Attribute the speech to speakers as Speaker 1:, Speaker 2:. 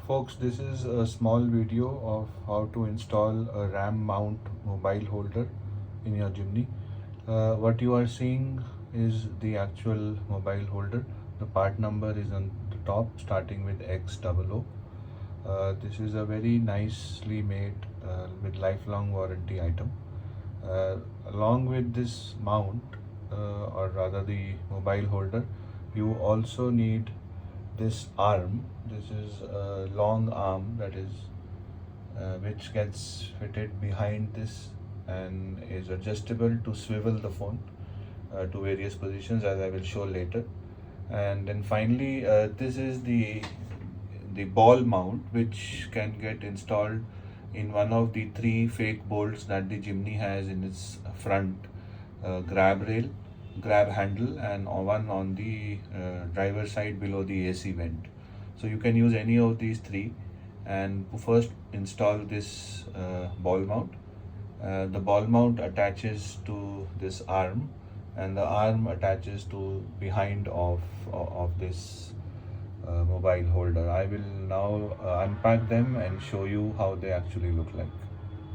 Speaker 1: Folks, this is a small video of how to install a RAM mount mobile holder in your Jimny. What you are seeing is the actual mobile holder. The part number is on the top starting with X00. This is a very nicely made with lifelong warranty item. Along with this mount, or rather the mobile holder, you also need this arm. This is a long arm that is which gets fitted behind this and is adjustable to swivel the phone to various positions, as I will show later. And then finally, this is the ball mount, which can get installed in one of the three fake bolts that the Jimny has in its front grab rail, grab handle, and one on the driver's side below the AC vent. So you can use any of these three and first install this ball mount. The ball mount attaches to this arm and the arm attaches to behind of this mobile holder. I will now unpack them and show you how they actually look like.